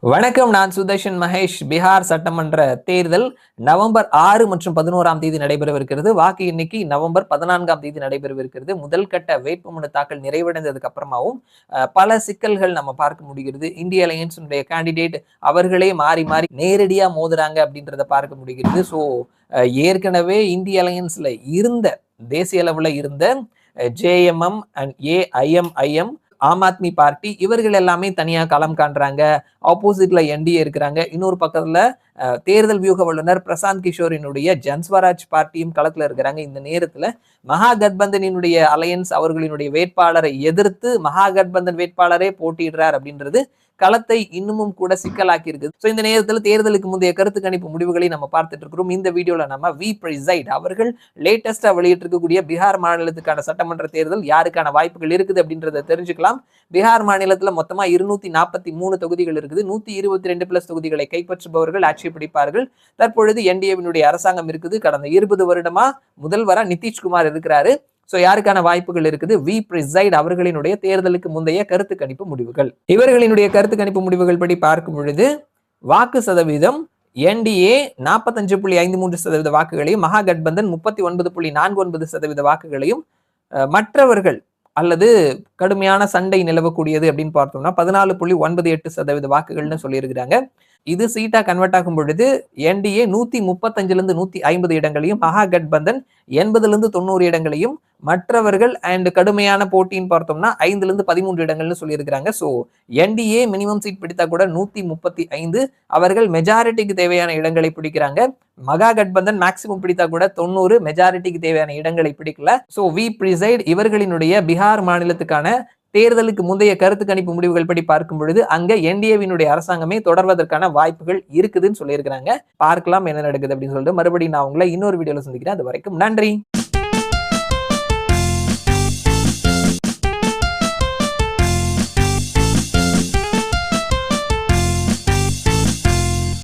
வணக்கம், நான் சுதர்ஷன் மகேஷ். பீகார் சட்டமன்ற தேர்தல் நவம்பர் 6 மற்றும் 11ஆம் தேதி நடைபெறவிருக்கிறது. வாக்கு எண்ணிக்கை நவம்பர் 14ஆம் தேதி நடைபெறவிருக்கிறது. முதல் கட்ட வேட்புமனு தாக்கல் நிறைவடைந்ததுக்கு அப்புறமாவும் பல சிக்கல்கள் நம்ம பார்க்க முடிகிறது. இந்திய அலையன்ஸ் கேண்டிடேட் அவர்களே மாறி மாறி நேரடியா மோதுறாங்க அப்படின்றத பார்க்க முடிகிறது. ஸோ ஏற்கனவே இந்திய அலையன்ஸ்ல இருந்த தேசிய அளவுல இருந்த JMM and AIMIM, Aam Aadmi party, இவர்கள் எல்லாமே தனியா களம் காண்றாங்க. ஆப்போசிட்ல என்டிஏ இருக்கிறாங்க. இன்னொரு பக்கத்துல தேர்தல் வியூக வல்லுநர் பிரசாந்த் கிஷோரினுடைய ஜன்ஸ்வராஜ் பார்ட்டியும் களத்துல இருக்கிறாங்க. இந்த நேரத்துல மகாகட்பந்தனினுடைய அலையன்ஸ் அவர்களினுடைய வேட்பாளரை எதிர்த்து மகாகட்பந்தன் வேட்பாளரே போட்டியிடுறார் அப்படின்றது களத்தை இன்னமும் கூட சிக்கலாக்கி இருக்குது. ஸோ இந்த நேரத்தில் தேர்தலுக்கு முந்தைய கருத்து கணிப்பு முடிவுகளை நம்ம பார்த்துட்டு இருக்கிறோம். இந்த வீடியோல நம்ம வி பிரைசைட் அவர்கள் லேட்டஸ்டா வெளியிட்டிருக்கக்கூடிய பீகார் மாநிலத்துக்கான சட்டமன்ற தேர்தல் யாருக்கான வாய்ப்புகள் இருக்குது அப்படின்றத தெரிஞ்சுக்கலாம். பீகார் மாநிலத்துல மொத்தமா 243 தொகுதிகள் இருக்குது. 122 பிளஸ் தொகுதிகளை கைப்பற்றுபவர்கள் ஆட்சி பிடிப்பார்கள். தற்பொழுது என்டிஏவினுடைய அரசாங்கம் இருக்குது. கடந்த 20 வருடமா முதல்வரா நிதிஷ்குமார் இருக்கிறாரு. சோ யாருக்கான வாய்ப்புகள் இருக்குது? வி பிரைசைட் அவர்களினுடைய தேர்தலுக்கு முந்தைய கருத்து கணிப்பு முடிவுகள். இவர்களினுடைய கருத்து கணிப்பு முடிவுகள் படி பார்க்கும் பொழுது வாக்கு சதவீதம் என்டிஏ 45.53% வாக்குகளையும், மகாகட்பந்தன் 39.49% வாக்குகளையும், மற்றவர்கள் அல்லது கடுமையான சண்டை நிலவக்கூடியது அப்படின்னு பார்த்தோம்னா 14.98% வாக்குகள்னு சொல்லியிருக்கிறாங்க. இது சீட்டா கன்வெர்ட் ஆகும் பொழுது என்டிஏ 135 150 இடங்களையும், மகாகட்பந்தன் 80 90 இடங்களையும், மற்றவர்கள் அண்ட் கடுமையான போட்டின்னு பார்த்தோம்னா 5 13 இடங்கள்னு சொல்லியிருக்கிறாங்க. ஸோ என்டிஏ மினிமம் சீட் பிடித்தா கூட 135, அவர்கள் மெஜாரிட்டிக்கு தேவையான இடங்களை பிடிக்கிறாங்க. மகாகட்பந்தன் மேக்சிமம் பிடித்தா கூட 90, மெஜாரிட்டிக்கு தேவையான இடங்களை பிடிக்கல. ஸோ வி பிரைசைட் இவர்களினுடைய பீகார் மாநிலத்துக்கான தேர்தலுக்கு முந்தைய கருத்து கணிப்பு முடிவுகள் படி பார்க்கும் பொழுது அங்க என்டிஏவினுடைய அரசாங்கமே தொடர்வதற்கான வாய்ப்புகள் இருக்குதுன்னு சொல்லியிருக்கிறாங்க. பார்க்கலாம் என்ன நடக்குது அப்படின்னு சொல்லிட்டு மறுபடியும் நான் உங்களை இன்னொரு வீடியோல சந்திக்கிறேன். அது வரைக்கும் நன்றி.